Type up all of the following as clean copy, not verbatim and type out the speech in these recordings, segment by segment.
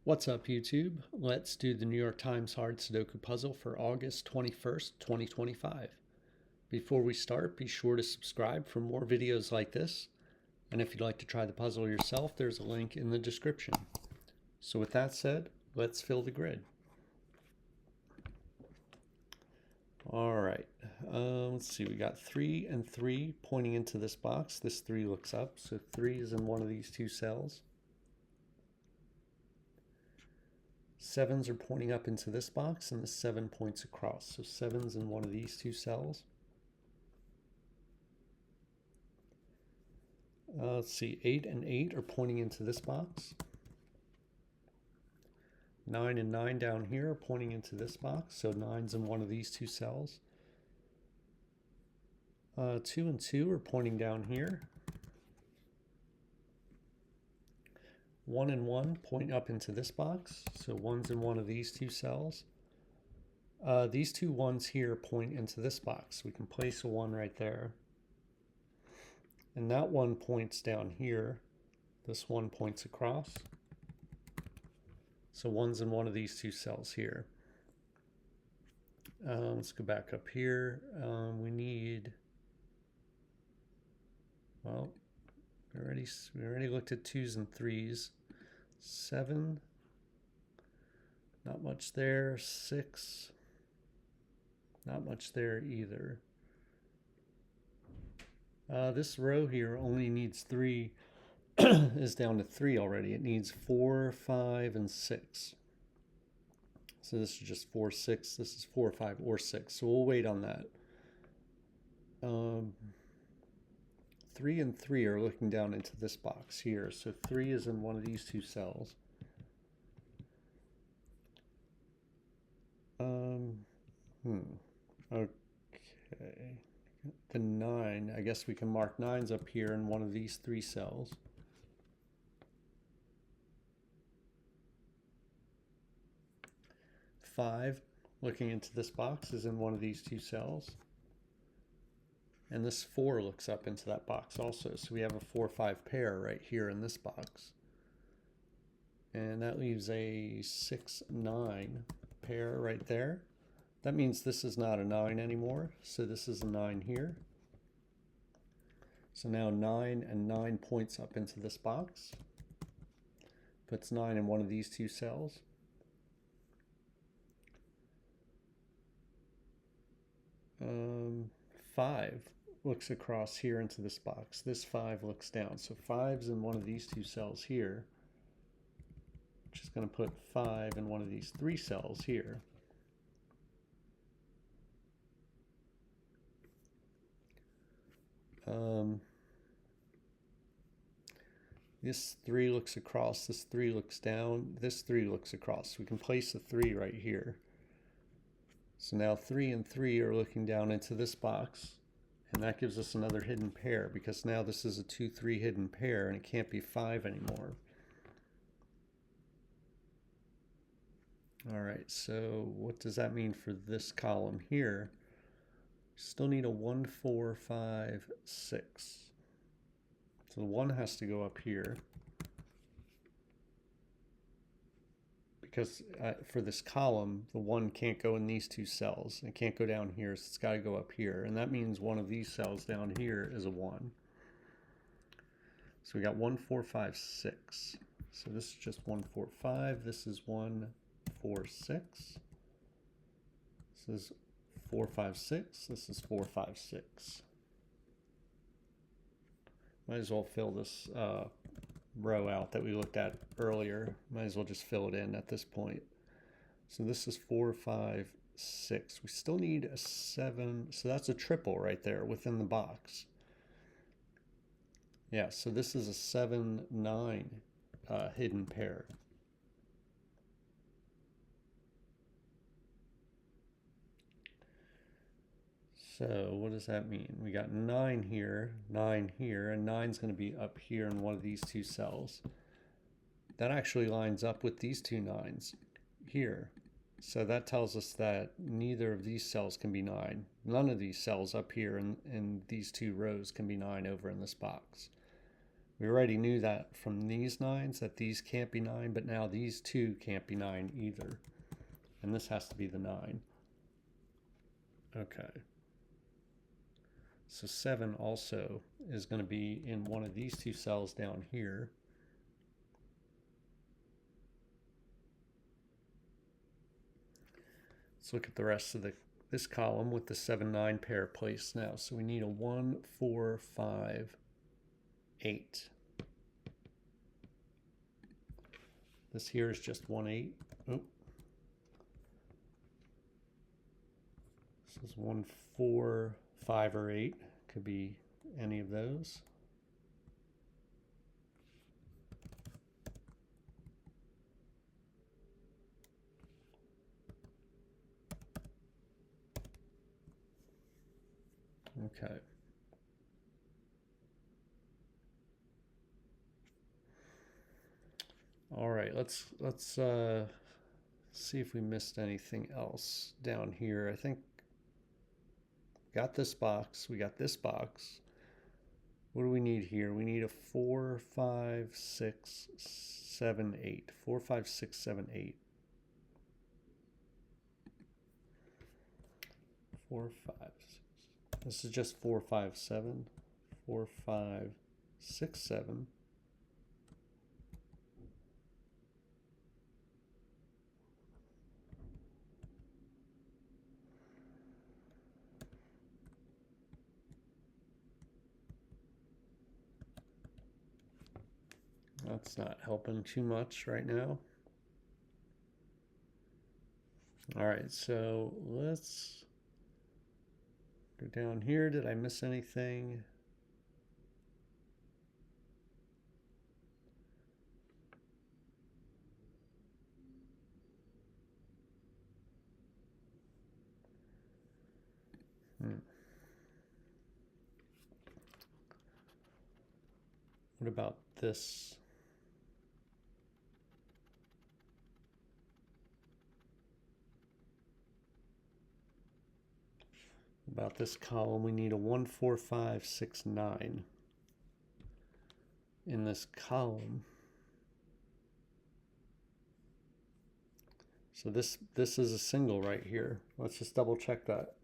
What's up, YouTube? Let's do the New York Times hard Sudoku puzzle for August 21st, 2025. Before we start, be sure to subscribe for more videos like this. And if you'd like to try the puzzle yourself, there's a link in the description. So with that said, let's fill the grid. All right, let's see, we got 3 and 3 pointing into this box. This 3 looks up, so 3 is in one of these two cells. 7s are pointing up into this box, and the 7 points across. So 7's in one of these two cells. Let's see, 8 and 8 are pointing into this box. 9 and 9 down here are pointing into this box, so 9's in one of these two cells. 2 and 2 are pointing down here. 1 and 1 point up into this box, so 1's in one of these two cells. These two 1's here point into this box. We can place a 1 right there. And that 1 points down here. This 1 points across. So 1's in one of these two cells here. Let's go back up here. We need, well, we already looked at 2's and 3's. 7, not much there. 6, not much there either. This row here only needs 3, is down to 3 already. It needs 4, 5, and 6. So this is just 4, 6. This is 4, 5, or 6. So we'll wait on that. 3 and 3 are looking down into this box here. So 3 is in one of these two cells. Okay. The 9, I guess we can mark 9's up here in one of these 3 cells. Five, looking into this box, is in one of these two cells. And this 4 looks up into that box also. So we have a 4-5 pair right here in this box. And that leaves a 6-9 pair right there. That means this is not a 9 anymore. So this is a 9 here. So now 9 and 9 points up into this box. Puts 9 in one of these two cells. 5 looks across here into this box. This 5 looks down. So 5's in one of these two cells here, which is going to put 5 in one of these 3 cells here. This 3 looks across, this 3 looks down, this 3 looks across. We can place a 3 right here. So now 3 and 3 are looking down into this box, and that gives us another hidden pair, because now this is a 2-3 hidden pair, and it can't be 5 anymore. All right, so what does that mean for this column here? Still need a 1, 4, 5, 6. So the 1 has to go up here, because for this column, the 1 can't go in these two cells. It can't go down here, so it's got to go up here. And that means one of these cells down here is a 1. So we got 1, 4, 5, 6. So this is just 1, 4, 5. This is 1, 4, 6. This is 4, 5, 6. This is 4, 5, 6. Might as well fill this row out that we looked at earlier. Might as well just fill it in at this point. So this is 4, 5, 6. We still need a 7. So that's a triple right there within the box. Yeah, so this is a 7, 9 hidden pair. So what does that mean? We got 9 here, and 9's going to be up here in one of these two cells. That actually lines up with these two 9's here. So that tells us that neither of these cells can be 9. None of these cells up here in these two rows can be 9 over in this box. We already knew that from these 9s that these can't be 9, but now these 2 can't be 9 either. And this has to be the 9. Okay. So 7 also is going to be in one of these 2 cells down here. Let's look at the rest of this column with the 7, 9 pair placed now. So we need a 1, 4, 5, 8. This here is just 1, 8. Oh. This is 1, 4, 5, or 8. Could be any of those. Okay. All right, let's see if we missed anything else down here. I think we got this box, we got this box. What do we need here? We need a 4, 5, 6, 7, 8. 4, 5, 6, 7, 8. 4, 5, 6. This is just 4, 5, 7. 4, 5, 6, 7. That's not helping too much right now. All right, so let's go down here. Did I miss anything? What about this? About this column, we need a 1, 4, 5, 6, 9 in this column. So this is a single right here. Let's just double check that.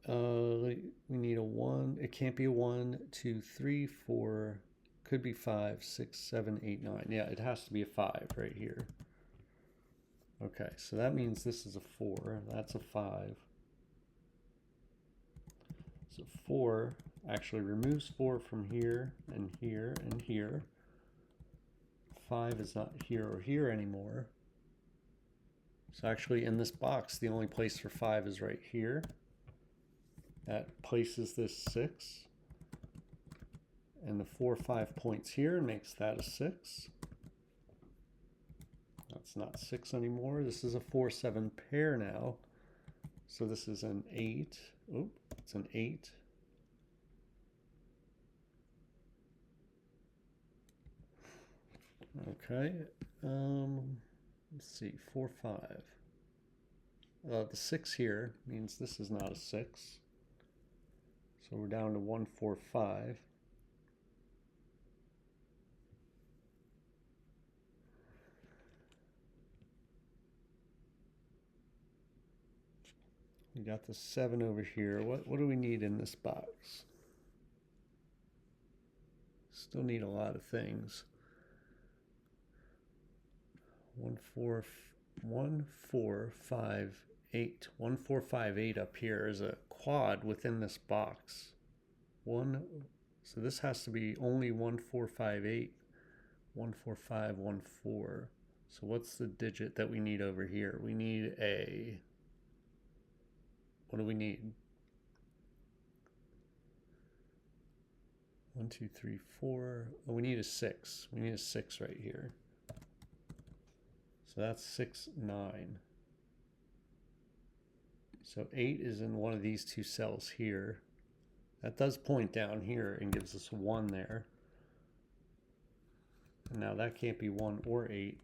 We need a 1. It can't be a 1, 2, 3, 4. Could be 5, 6, 7, 8, 9. Yeah, it has to be a 5 right here. Okay, so that means this is a 4. That's a 5. So 4 actually removes 4 from here and here and here. 5 is not here or here anymore. So actually in this box, the only place for 5 is right here. That places this 6. And the 4, 5 points here makes that a 6. That's not 6 anymore. This is a 4, 7 pair now. So this is an 8. Oop, it's an 8. Okay. Let's see, 4, 5. The 6 here means this is not a 6. So we're down to 1, 4, 5. We got the 7 over here. What do we need in this box? Still need a lot of things. 1, 4, 5, 8. 1, 4, 5, 8 up here is a quad within this box. So this has to be only 1, 4, 5, 8. 1, 4, 5, 1, 4. So what's the digit that we need over here? We need a... What do we need? 1, 2, 3, 4. Oh, we need a 6. We need a 6 right here. So that's 6, 9. So 8 is in one of these 2 cells here. That does point down here and gives us 1 there. And now that can't be 1 or 8.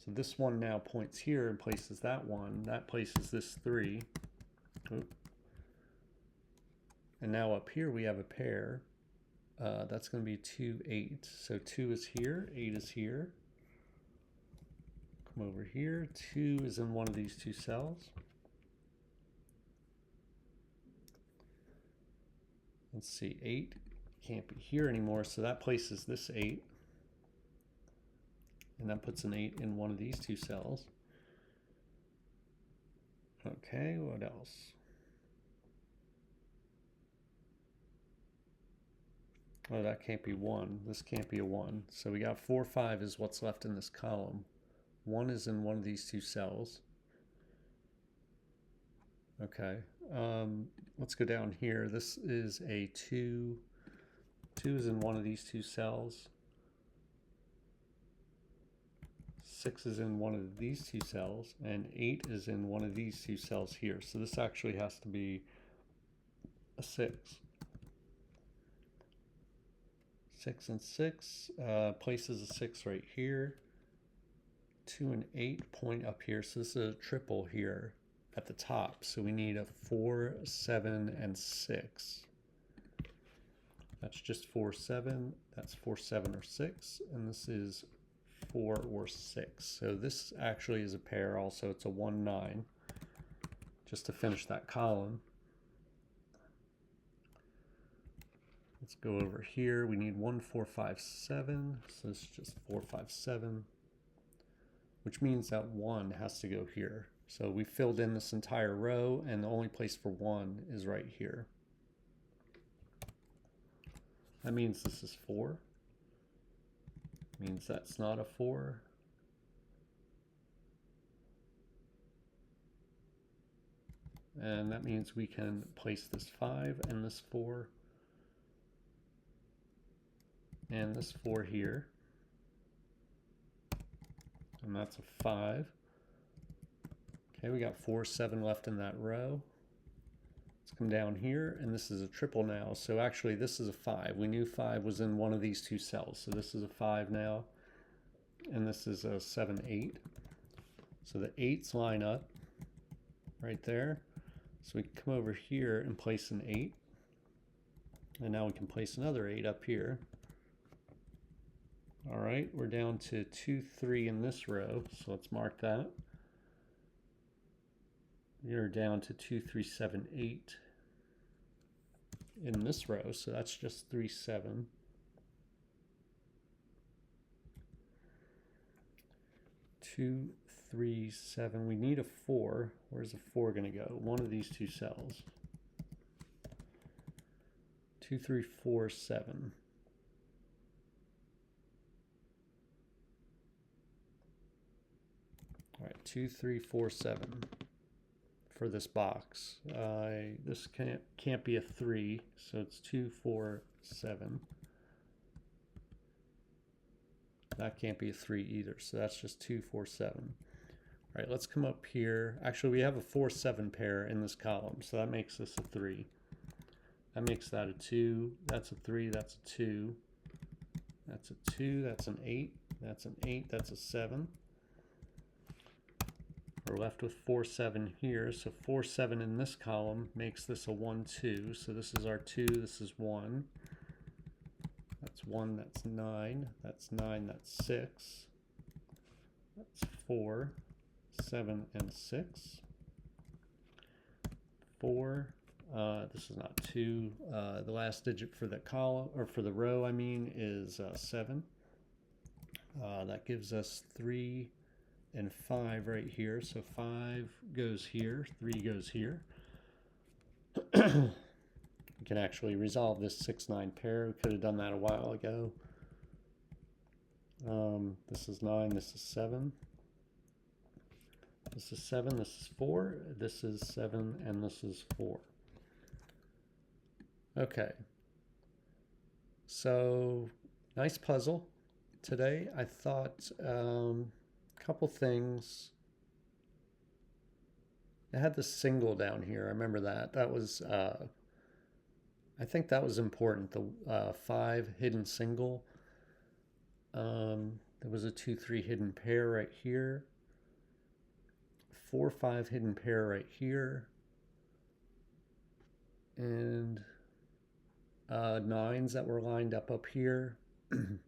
So this 1 now points here and places that 1. That places this 3. Oop. And now up here we have a pair. That's going to be 2, 8. So 2 is here, 8 is here. Come over here. 2 is in one of these two cells. Let's see, 8 can't be here anymore, so that places this 8. And that puts an 8 in one of these two cells. Okay, what else? Oh, that can't be 1. This can't be a 1. So we got 4, 5 is what's left in this column. 1 is in one of these two cells. Okay, let's go down here. This is a 2. 2 is in one of these two cells. 6 is in one of these two cells, and 8 is in one of these two cells here. So this actually has to be a 6. 6 and 6 places a 6 right here. 2 and 8 point up here. So this is a triple here at the top. So we need a 4, 7, and 6. That's just 4, 7. That's 4, 7, or 6. And this is 4 or 6. So this actually is a pair also. It's a 1, 9. Just to finish that column. Let's go over here. We need 1, 4, 5, 7. So this is just 4, 5, 7. Which means that 1 has to go here. So we filled in this entire row, and the only place for 1 is right here. That means this is 4. Means that's not a 4. And that means we can place this 5 and this 4 and this 4 here. And that's a 5. Okay, we got 4, 7 left in that row. Let's come down here, and this is a triple now. So actually this is a 5. We knew 5 was in one of these two cells. So this is a 5 now, and this is a 7, 8. So the 8s line up right there. So we can come over here and place an 8. And now we can place another 8 up here. All right, we're down to 2, 3 in this row. So let's mark that. You're down to 2, 3, 7, 8 in this row. So that's just 3, 7. 2, 3, 7. We need a 4. Where's the 4 going to go? One of these two cells. 2, 3, 4, 7. All right, 2, 3, 4, 7 for this box. This can't be a 3, so it's 2, 4, 7. That can't be a 3 either, so that's just 2, 4, 7. All right, let's come up here. Actually, we have a 4, 7 pair in this column, so that makes this a 3. That makes that a 2. That's a 3. That's a 2. That's a 2. That's an 8. That's an 8. That's a 7. We're left with 4, 7 here. So 4, 7 in this column makes this a 1, 2. So this is our 2. This is 1. That's 1. That's 9. That's 9. That's 6. That's 4, 7, and 6. 4. This is not 2. The last digit for the column, or for the row, I mean, is 7. That gives us 3 and 5 right here. So 5 goes here, 3 goes here. We can actually resolve this 6, 9 pair. We could have done that a while ago. This is 9, this is 7. This is 7, this is 4, this is 7, and this is 4. Okay. So, nice puzzle today. I thought couple things. It had the single down here. I remember that. That was, I think that was important. The 5 hidden single. There was a 2, 3 hidden pair right here. 4, 5 hidden pair right here. And nines that were lined up here. And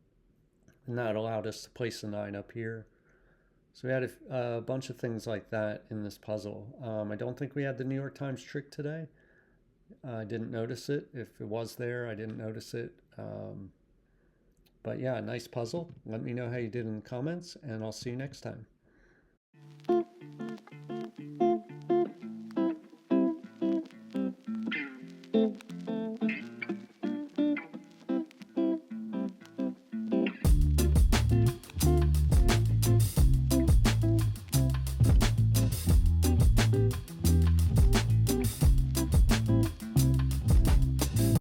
that allowed us to place a 9 up here. So we had a bunch of things like that in this puzzle. I don't think we had the New York Times trick today. I didn't notice it. If it was there, I didn't notice it. But yeah, nice puzzle. Let me know how you did in the comments, and I'll see you next time.